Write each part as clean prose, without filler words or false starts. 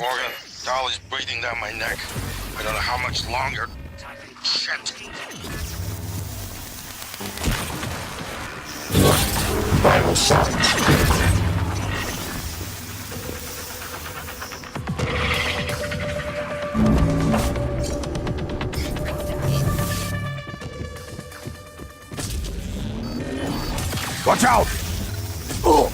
Morgan, Dolly's breathing down my neck. I don't know how much longer. Shit. Vital signs critical. Watch out! Oh.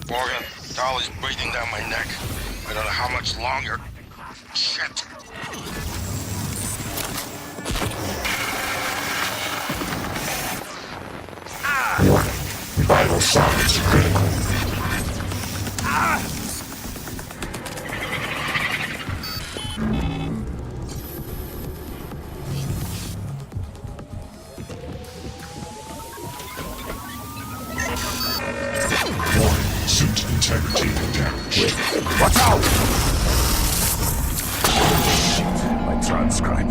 Morgan, Dolly's breathing down my neck. I don't know how much longer. Shit. Vital signs critical. Suit integrity damaged. Watch out! Shit, my transcribe.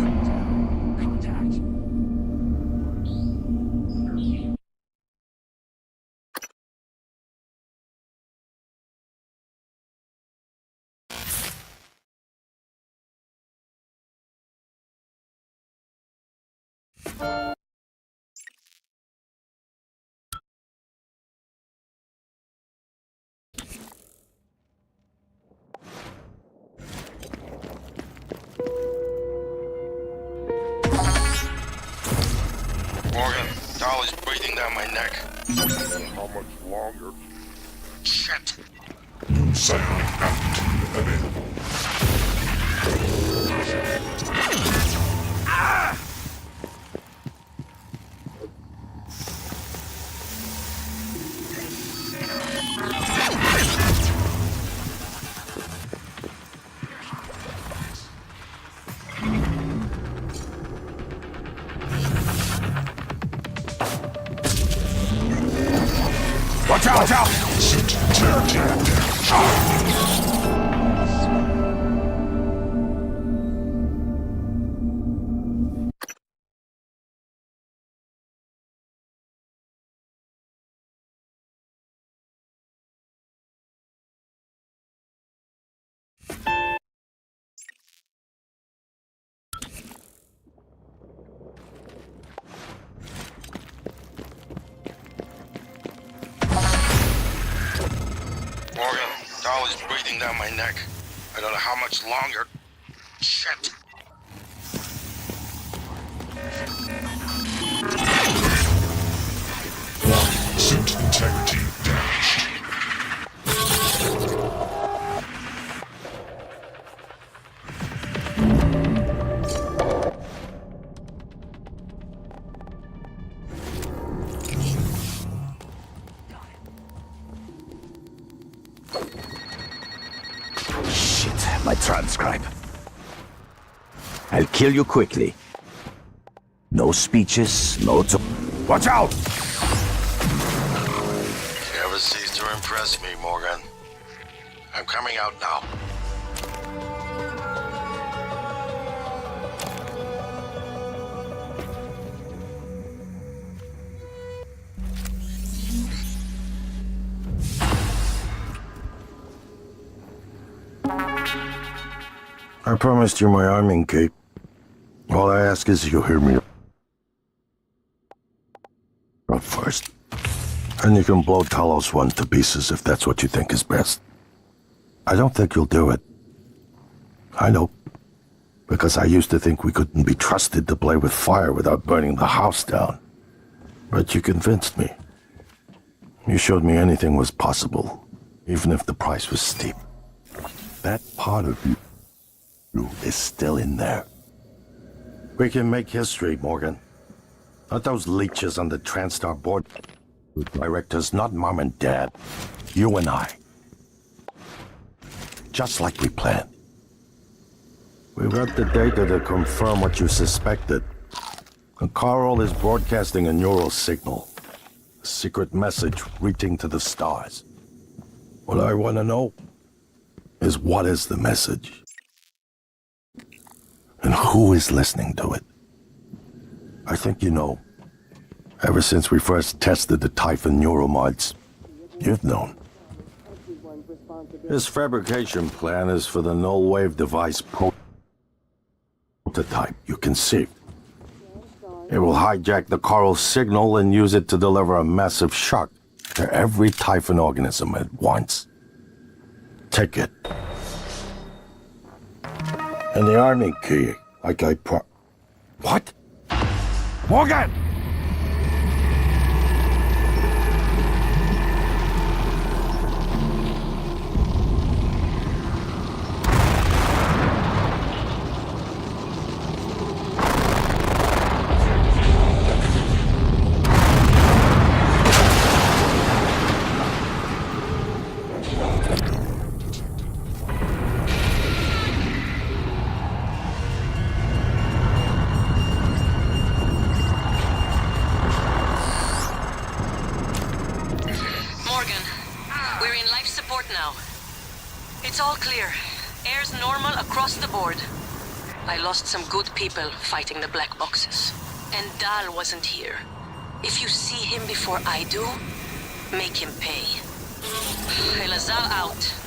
Morgan, Dolly's breathing down my neck. How much longer? Shit. New cyber aptitude available. Watch out! Watch out! Suit integrity damaged. Morgan, Dolly's breathing down my neck. I don't know how much longer. Shit. Suit integrity damaged. Shit, my transcribe. I'll kill you quickly. No speeches, no Watch out! You never cease to impress me, Morgan. I'm coming out now. I promised you my arming cape. All I ask is you hear me up first. And you can blow Talos 1 to pieces if that's what you think is best. I don't think you'll do it. I know. Because I used to think we couldn't be trusted to play with fire without burning the house down. But you convinced me. You showed me anything was possible, even if the price was steep. that part of you is still in there. We can make history, Morgan. Not those leeches on the TranStar board directors, not Mom and Dad. You and I. Just like we planned. We got the data to confirm what you suspected. And Carl is broadcasting a neural signal. A secret message reaching to the stars. What I want to know is what is the message? And who is listening to it? I think you know. Ever since we first tested the Typhon neuromods, you've known. This fabrication plan is for the null-wave device prototype you conceived. It will hijack the Carl signal and use it to deliver a massive shock to every Typhon organism at once. Take it. And the army key, like I What? Morgan! It's all clear. Air's normal across the board. I lost some good people fighting the black boxes. And Dahl wasn't here. If you see him before I do, make him pay. Elazar out.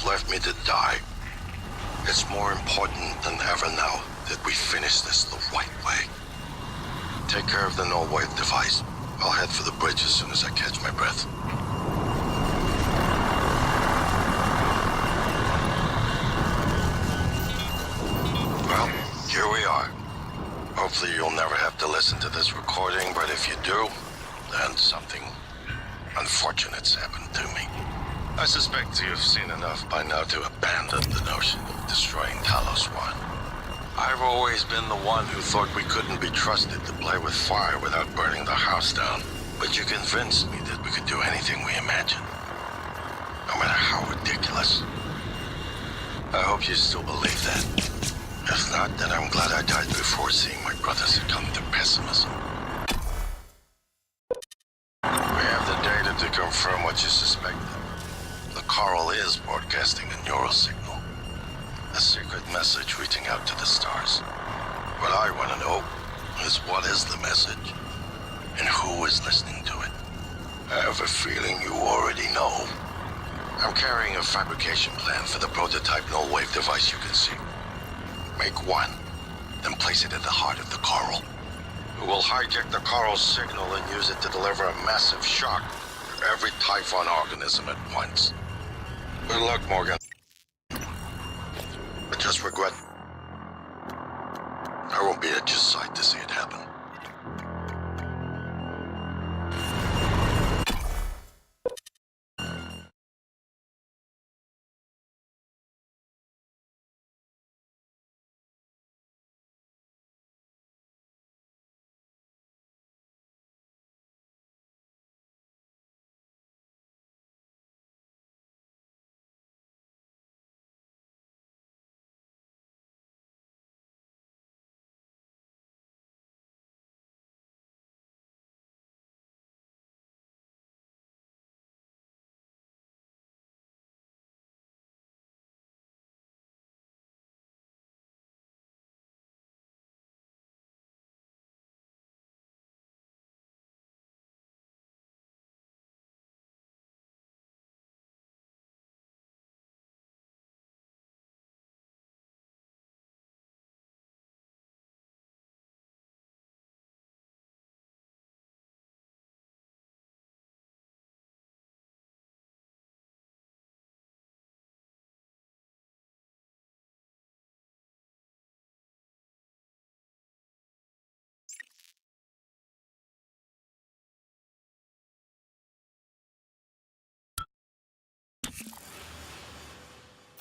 Left me to die. It's more important than ever now that we finish this the right way. Take care of the null-wave device. I'll head for the bridge as soon as I catch my breath. Well, here we are. Hopefully you'll never have to listen to this recording, but if you do, then something unfortunate's happened to me. I suspect you've seen enough by now to abandon the notion of destroying Talos One. I've always been the one who thought we couldn't be trusted to play with fire without burning the house down. But you convinced me that we could do anything we imagined. No matter how ridiculous. I hope you still believe that. If not, then I'm glad I died before seeing my brother succumb to pessimism. We have the data to confirm what you suspected. neural signal. A secret message reaching out to the stars. What I want to know is what is the message and who is listening to it. I have a feeling you already know. I'm carrying a fabrication plan for the prototype null-wave device you can see. Make one, then place it at the heart of the coral. We will hijack the coral's signal and use it to deliver a massive shock to every Typhon organism at once. Good luck, Morgan. I just regret I won't be at your side to see it happen.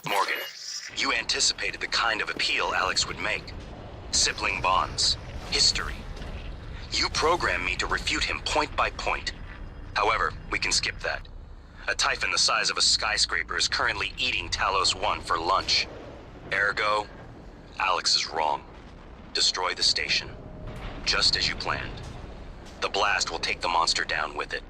Morgan, you anticipated the kind of appeal Alex would make. Sibling bonds, history. You programmed me to refute him point by point. However, we can skip that. A Typhon the size of a skyscraper is currently eating Talos 1 for lunch. Ergo, Alex is wrong. Destroy the station, just as you planned. The blast will take the monster down with it.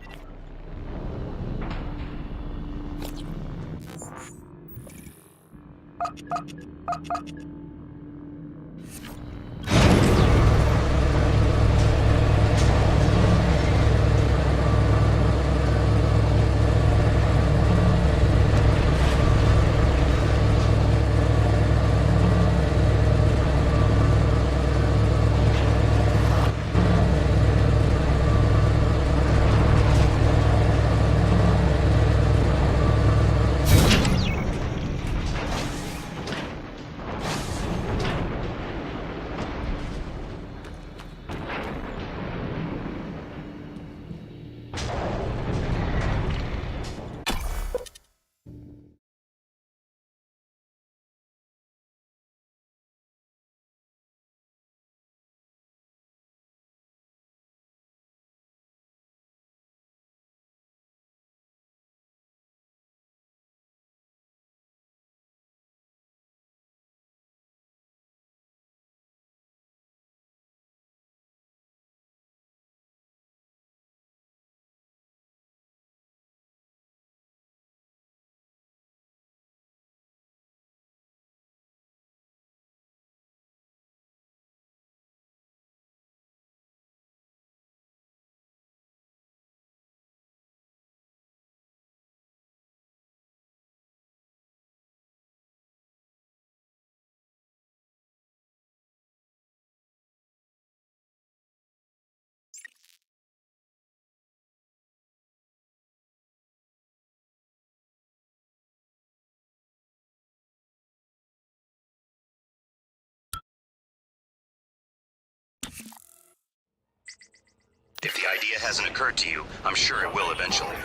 If the idea hasn't occurred to you, I'm sure it will eventually.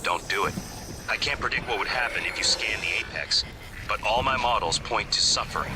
Don't do it. I can't predict what would happen if you scan the Apex, but all my models point to suffering.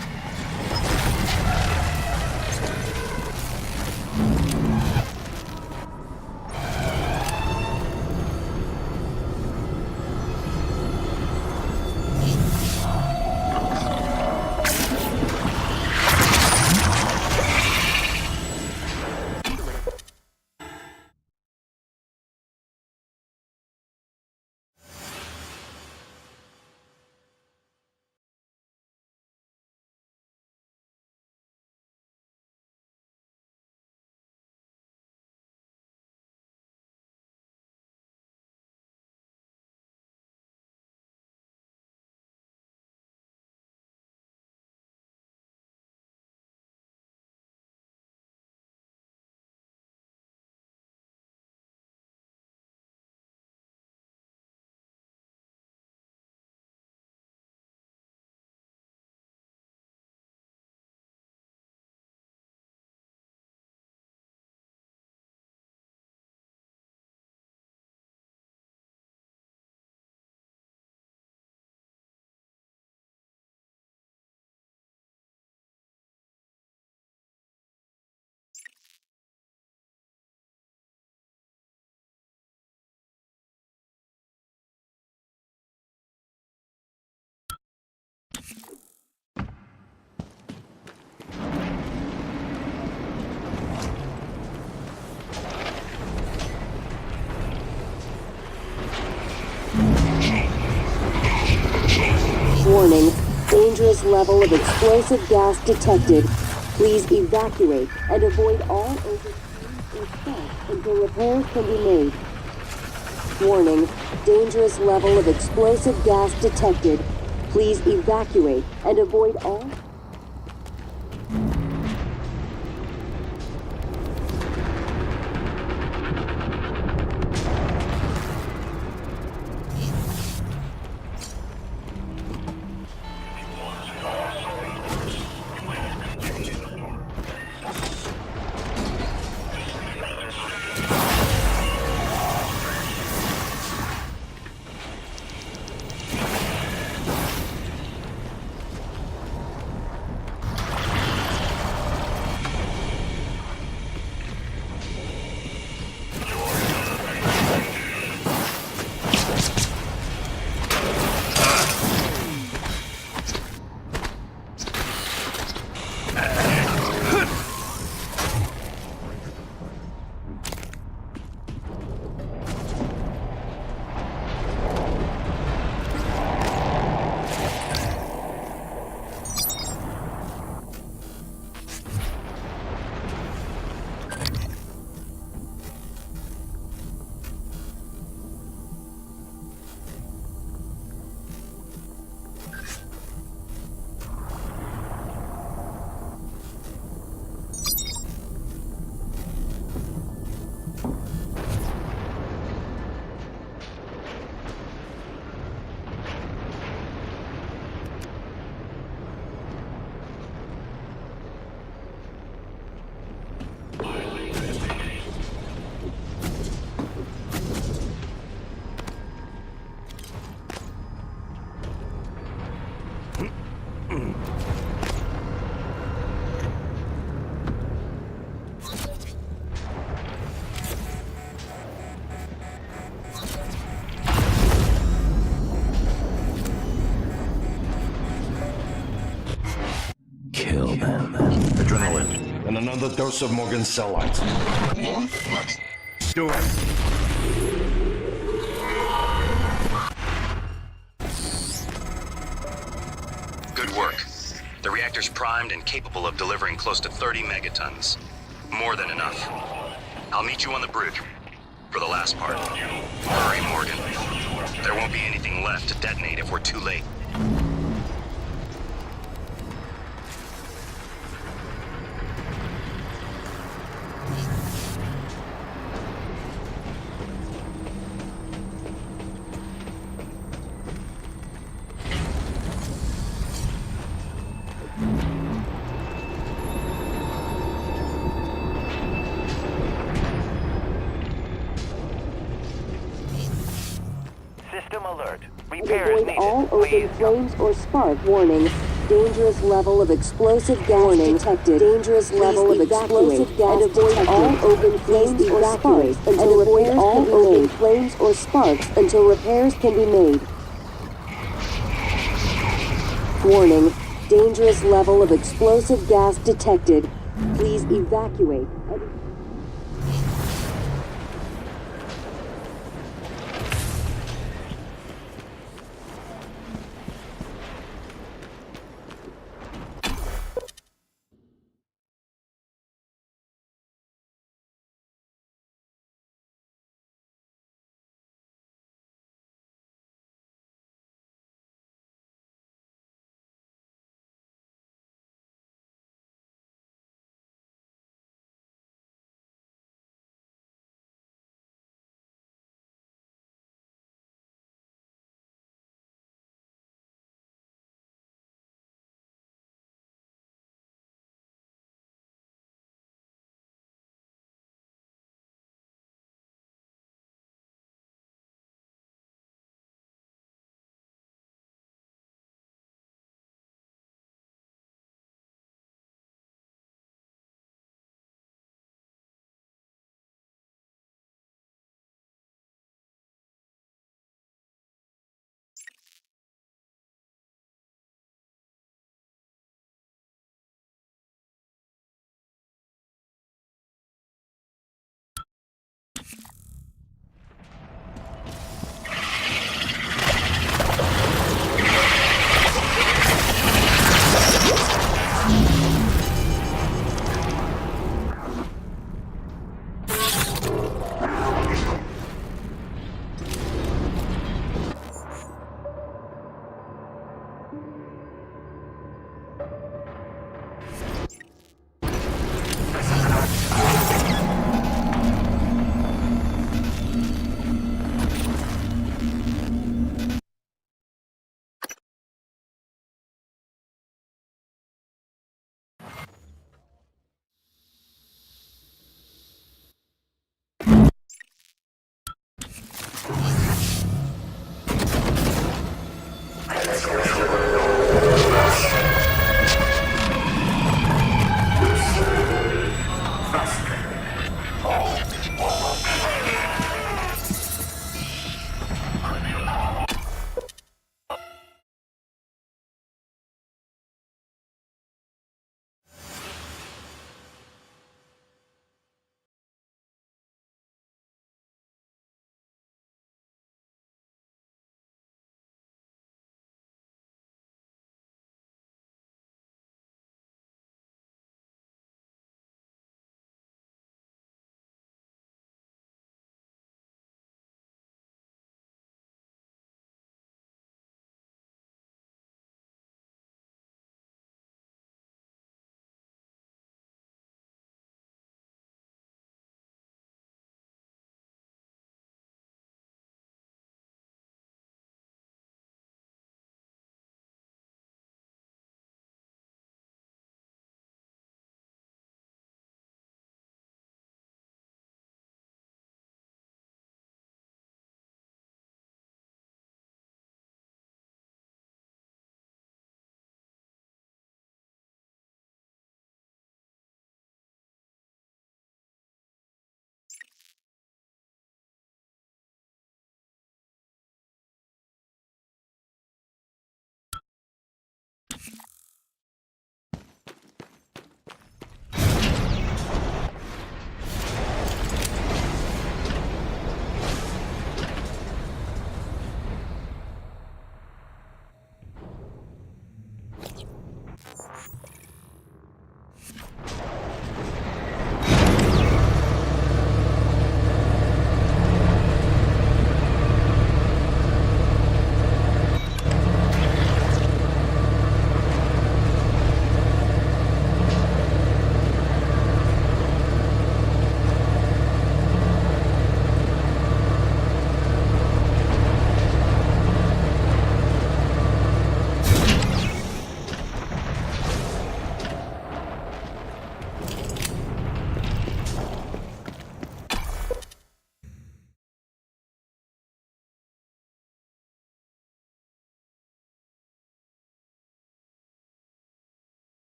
level of explosive gas detected. Please evacuate and avoid all open or sparks until repairs can be made. Warning, dangerous level of explosive gas detected. Please evacuate and avoid all... Kill them. Adrenaline. And another dose of Morgan's cell lines. Do it. Good work. The reactor's primed and capable of delivering close to 30 megatons. More than enough. I'll meet you on the bridge for the last part. Hurry, Morgan. There won't be anything left to detonate if we're too late. System alert. Repairs Avoid needed. all open Please flames or spark. Warning. Dangerous level of explosive gas detected. Dangerous level of explosive gas and avoid all open flames or sparks until avoid all open flames or sparks until repairs can be made. Warning. Dangerous level of explosive gas detected. Please evacuate.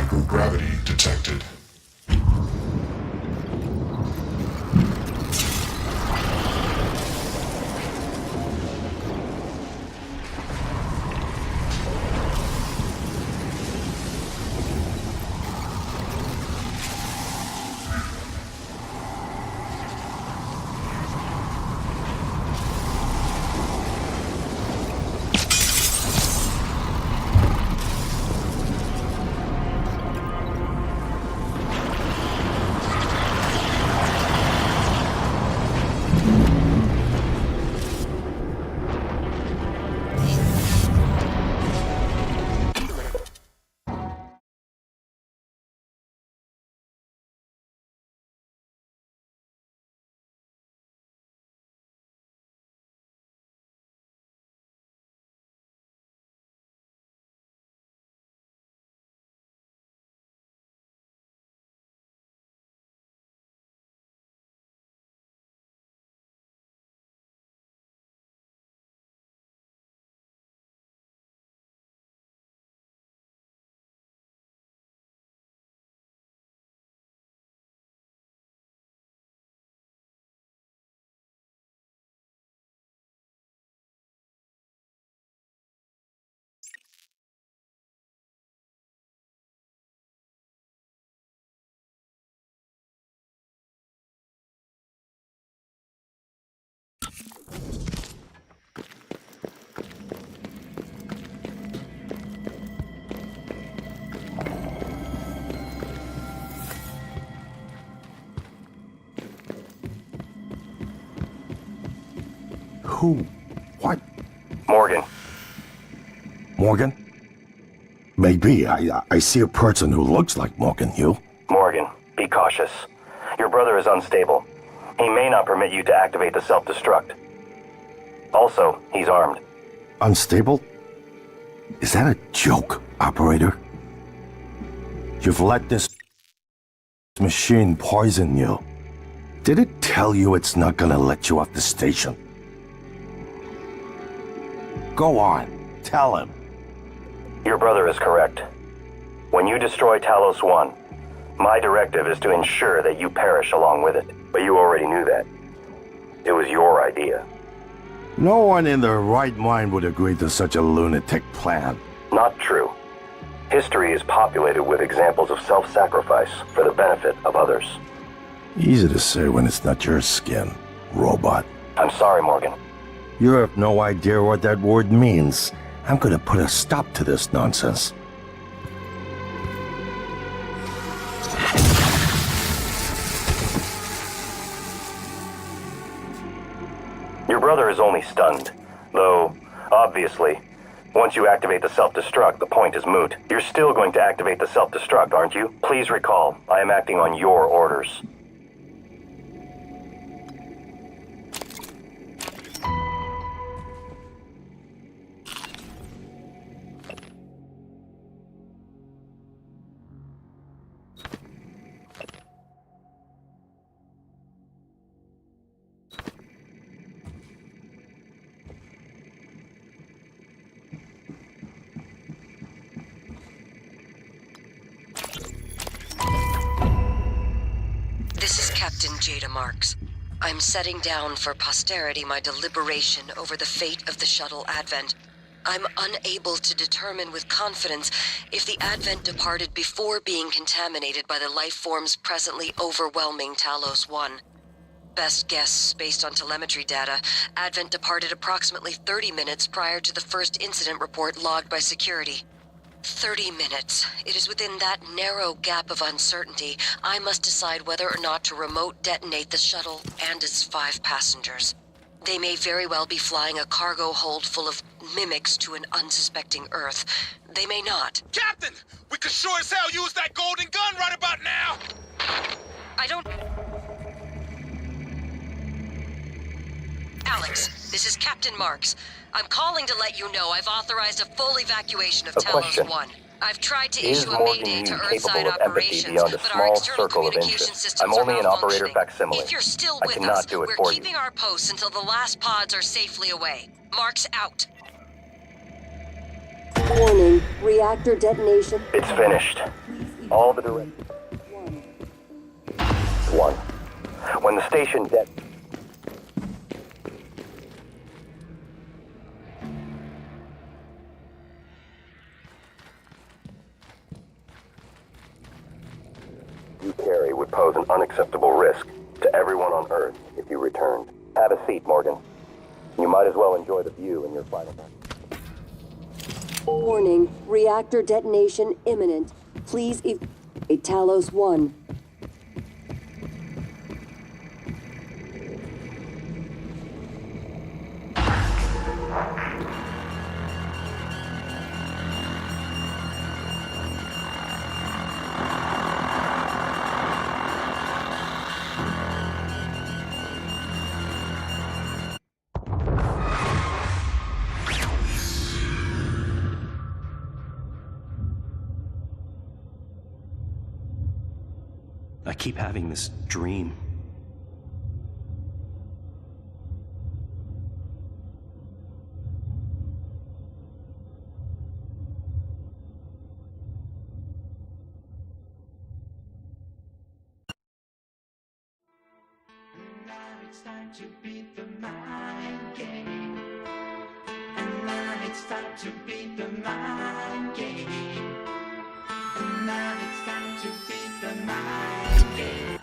Microgravity detected. Who? What? Morgan. Morgan? Maybe. I see a person who looks like Morgan. You? Morgan, be cautious. Your brother is unstable. He may not permit you to activate the self-destruct. Also, he's armed. Unstable? Is that a joke, operator? You've let this machine poison you. Did it tell you it's not gonna let you off the station? Go on, tell him. Your brother is correct. When you destroy Talos 1, my directive is to ensure that you perish along with it. But you already knew that. It was your idea. No one in their right mind would agree to such a lunatic plan. Not true. History is populated with examples of self-sacrifice for the benefit of others. Easy to say when it's not your skin, robot. I'm sorry, Morgan. You have no idea what that word means. I'm gonna put a stop to this nonsense. Your brother is only stunned. Though, obviously, once you activate the self-destruct, the point is moot. You're still going to activate the self-destruct, aren't you? Please recall, I am acting on your orders. This is Captain Jada Marks. I'm setting down for posterity my deliberation over the fate of the shuttle Advent. I'm unable to determine with confidence if the Advent departed before being contaminated by the life forms presently overwhelming Talos 1. Best guess, based on telemetry data, Advent departed approximately 30 minutes prior to the first incident report logged by security. 30 minutes. It is within that narrow gap of uncertainty I must decide whether or not to remote detonate the shuttle and its 5 passengers. They may very well be flying a cargo hold full of mimics to an unsuspecting Earth. They may not. Captain! We could sure as hell use that golden gun right about now! I don't... Alex, this is Captain Marks. I'm calling to let you know I've authorized a full evacuation of Talos 1. I've tried to Is issue a Morgan mayday to Yu Earthside capable of empathy operations, beyond a but our small external circle of communication interest? systems I'm are only an operator malfunctioning. facsimile. If you're still I with cannot us, do it we're for you. keeping our posts until the last pods are safely away. Marks out. Warning, reactor detonation. It's finished. All the directives. One. When the station dead. You carry would pose an unacceptable risk to everyone on Earth if you returned. Have a seat, Morgan. You might as well enjoy the view in your final. Warning, reactor detonation imminent. Please evacuate Talos 1. I keep having this dream. Now it's time to beat the mind game. And now it's time to beat the mind game. And now it's time to beat the mind game.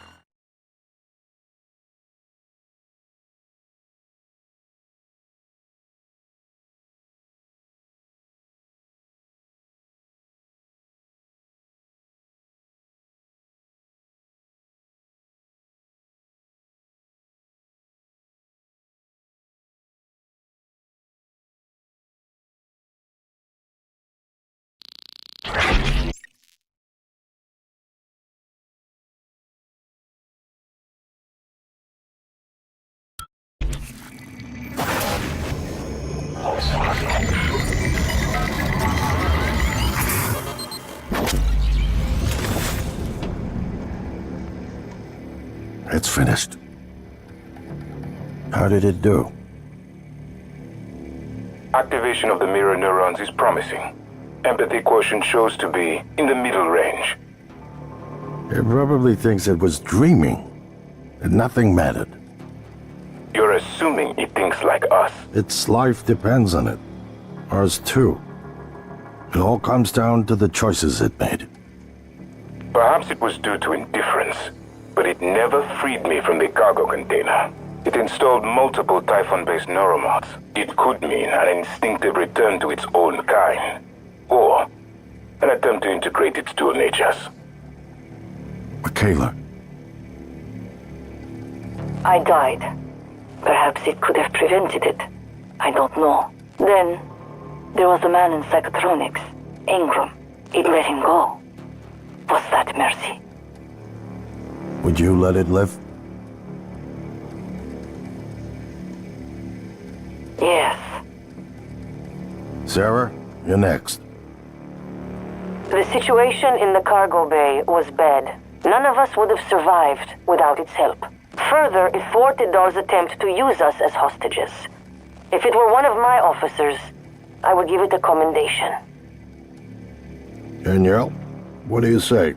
It's finished. How did it do? Activation of the mirror neurons is promising. Empathy quotient shows to be in the middle range. It probably thinks it was dreaming, and nothing mattered. You're assuming it thinks like us. Its life depends on it. Ours too. It all comes down to the choices it made. Perhaps it was due to indifference, but it never freed me from the cargo container. It installed multiple Typhon-based neuromods. It could mean an instinctive return to its own kind, or an attempt to integrate its dual natures. Michaela. I died. Perhaps it could have prevented it. I don't know. Then, there was a man in psychotronics, Ingram. It let him go. Was that mercy? Would you let it live? Yes. Sarah, you're next. The situation in the cargo bay was bad. None of us would have survived without its help. Further, it thwarted Dar's attempt to use us as hostages. If it were one of my officers, I would give it a commendation. Danielle, what do you say?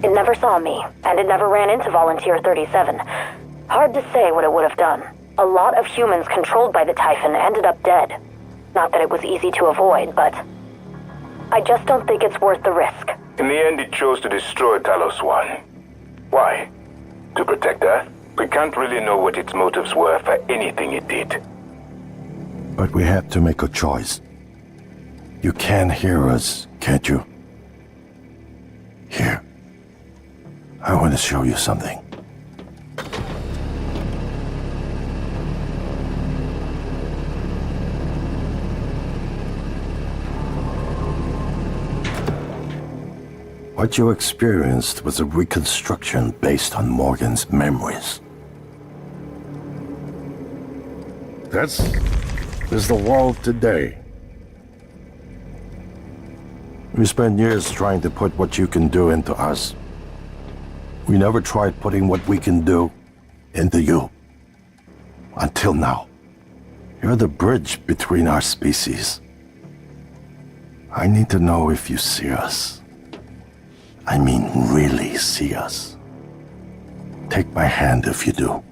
It never saw me, and it never ran into Volunteer 37. Hard to say what it would have done. A lot of humans controlled by the Typhon ended up dead. Not that it was easy to avoid, but I just don't think it's worth the risk. In the end, it chose to destroy Talos 1. Why? To protect Earth? We can't really know what its motives were for anything it did. But we had to make a choice. You can hear us, can't you? Here. I want to show you something. What you experienced was a reconstruction based on Morgan's memories. This is the world today. We spent years trying to put what you can do into us. We never tried putting what we can do into you. Until now. You're the bridge between our species. I need to know if you see us. I mean, really see us. Take my hand if you do.